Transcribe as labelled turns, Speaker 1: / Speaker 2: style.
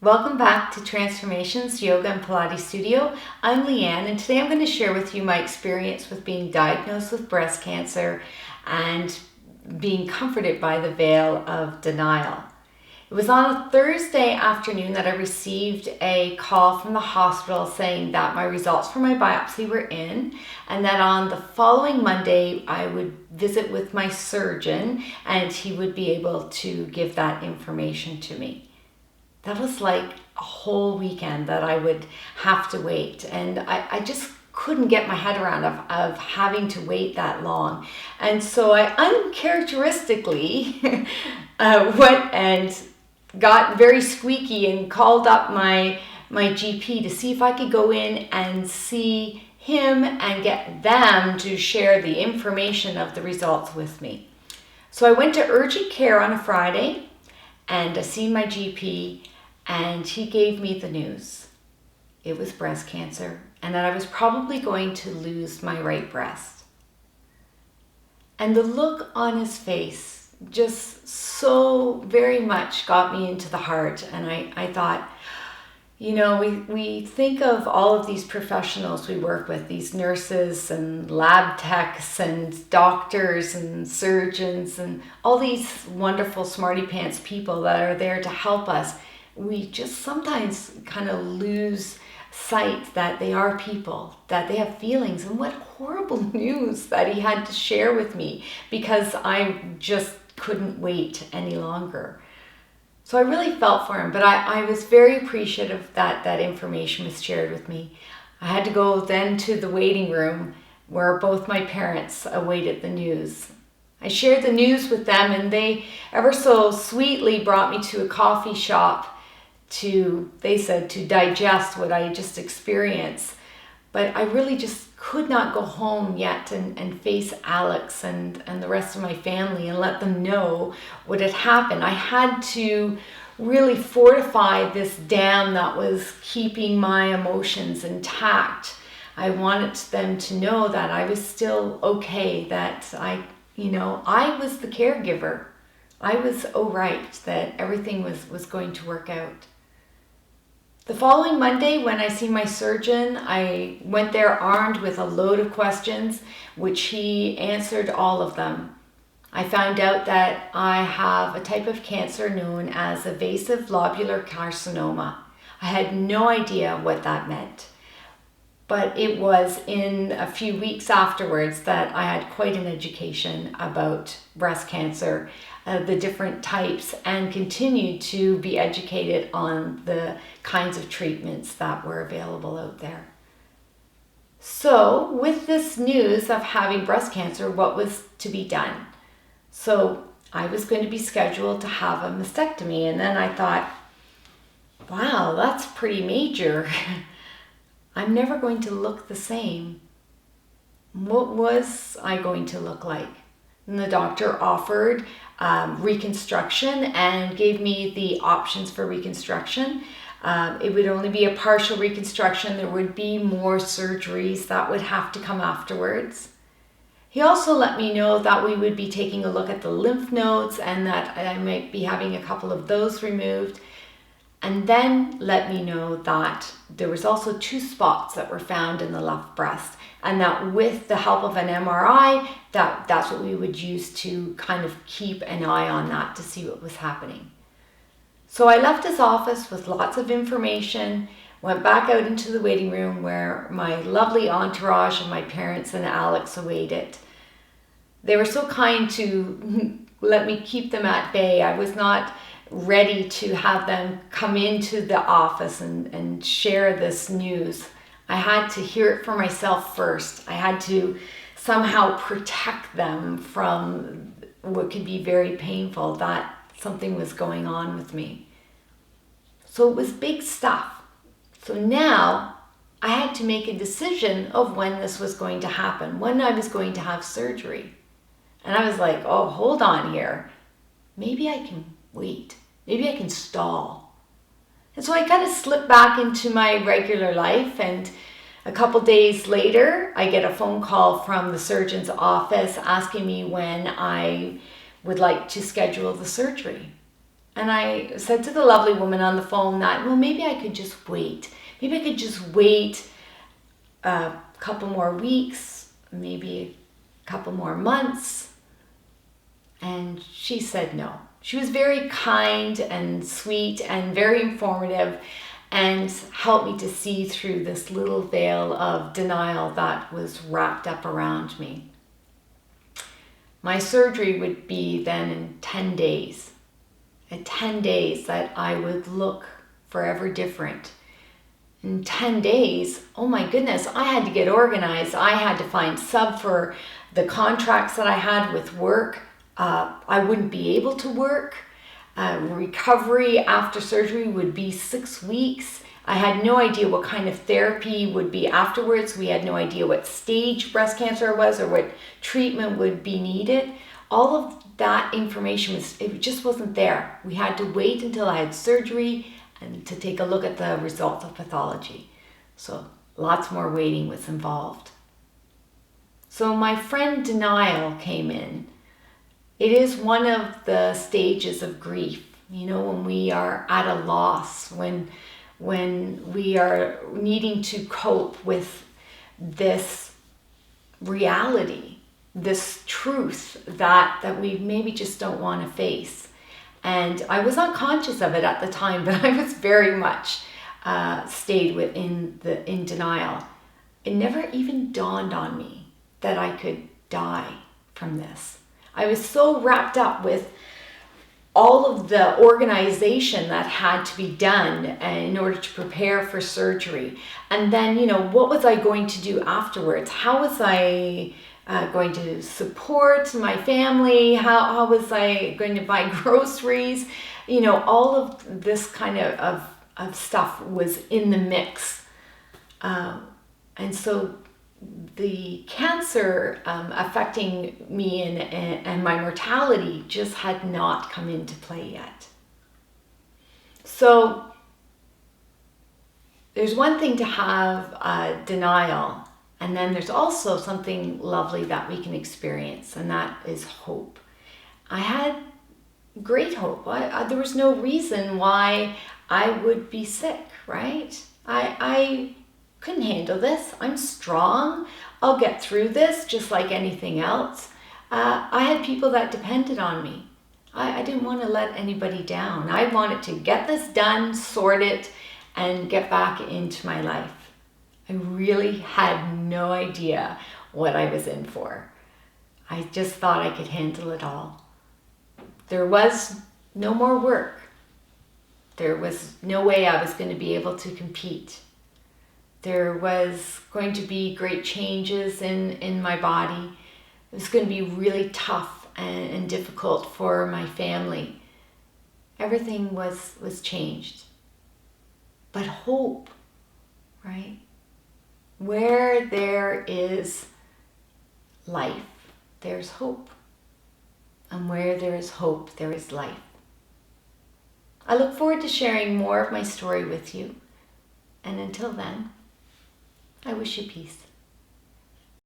Speaker 1: Welcome back to Transformations Yoga and Pilates Studio. I'm Leanne, and today I'm going to share with you my experience with being diagnosed with breast cancer and being comforted by the veil of denial. It was on a Thursday afternoon that I received a call from the hospital saying that my results for my biopsy were in, and that on the following Monday I would visit with my surgeon and he would be able to give that information to me. That was like a whole weekend that I would have to wait, and I just couldn't get my head around of having to wait that long. And so I uncharacteristically went and got very squeaky and called up my GP to see if I could go in and see him and get them to share the information of the results with me. So I went to urgent care on a Friday and I seen my GP, and he gave me the news. It was breast cancer, and that I was probably going to lose my right breast. And the look on his face just so very much got me into the heart. And I thought, you know, we think of all of these professionals we work with, these nurses and lab techs and doctors and surgeons and all these wonderful smarty pants people that are there to help us. We just sometimes kind of lose sight that they are people, that they have feelings. And what horrible news that he had to share with me, because I just couldn't wait any longer. So I really felt for him, but I was very appreciative that that information was shared with me. I had to go then to the waiting room where both my parents awaited the news. I shared the news with them, and they ever so sweetly brought me to a coffee shop they said to digest what I just experienced. But I really just could not go home yet and face Alex and the rest of my family and let them know what had happened. I had to really fortify this dam that was keeping my emotions intact. I wanted them to know that I was still okay, that I was the caregiver. I was all right, that everything was going to work out. The following Monday, when I see my surgeon, I went there armed with a load of questions, which he answered all of them. I found out that I have a type of cancer known as invasive lobular carcinoma. I had no idea what that meant, but it was in a few weeks afterwards that I had quite an education about breast cancer, the different types, and continued to be educated on the kinds of treatments that were available out there. So with this news of having breast cancer, what was to be done? So I was going to be scheduled to have a mastectomy, and then I thought, wow, that's pretty major. I'm never going to look the same. What was I going to look like? And the doctor offered reconstruction and gave me the options for reconstruction. It would only be a partial reconstruction. There would be more surgeries that would have to come afterwards. He also let me know that we would be taking a look at the lymph nodes and that I might be having a couple of those removed. And then let me know that there was also 2 spots that were found in the left breast, and that with the help of an MRI, that's what we would use to kind of keep an eye on that to see what was happening. So I left his office with lots of information, went back out into the waiting room where my lovely entourage and my parents and Alex awaited. They were so kind to let me keep them at bay. I was not ready to have them come into the office and share this news. I had to hear it for myself first. I had to somehow protect them from what could be very painful, that something was going on with me. So it was big stuff. So now I had to make a decision of when this was going to happen, when I was going to have surgery. And I was like, oh, hold on here. Maybe I can wait. Maybe I can stall. And so I kind of slipped back into my regular life, and a couple days later, I get a phone call from the surgeon's office asking me when I would like to schedule the surgery. And I said to the lovely woman on the phone that, well, maybe I could just wait. Maybe I could just wait a couple more weeks, maybe a couple more months. And she said no. She was very kind and sweet and very informative and helped me to see through this little veil of denial that was wrapped up around me. My surgery would be then in 10 days. In 10 days that I would look forever different. In 10 days, oh my goodness, I had to get organized. I had to find sub for the contracts that I had with work. I wouldn't be able to work. Recovery after surgery would be 6 weeks. I had no idea what kind of therapy would be afterwards. We had no idea what stage breast cancer was or what treatment would be needed. All of that information it just wasn't there. We had to wait until I had surgery and to take a look at the results of pathology. So lots more waiting was involved. So my friend denial came in. It is one of the stages of grief, when we are at a loss, when we are needing to cope with this reality, this truth that we maybe just don't want to face. And I was unconscious of it at the time, but I was very much stayed in denial. It never even dawned on me that I could die from this. I was so wrapped up with all of the organization that had to be done in order to prepare for surgery. And then, what was I going to do afterwards? How was I going to support my family? How was I going to buy groceries? All of this kind of stuff was in the mix. And so the cancer affecting me and my mortality just had not come into play yet. So there's one thing to have denial, and then there's also something lovely that we can experience, and that is hope. I had great hope. There was no reason why I would be sick, right? I couldn't handle this. I'm strong. I'll get through this just like anything else. I had people that depended on me. I didn't want to let anybody down. I wanted to get this done, sort it, and get back into my life. I really had no idea what I was in for. I just thought I could handle it all. There was no more work. There was no way I was going to be able to compete. There was going to be great changes in my body. It was going to be really tough and difficult for my family. Everything was changed. But hope, right? Where there is life, there's hope. And where there is hope, there is life. I look forward to sharing more of my story with you. And until then, I wish you peace.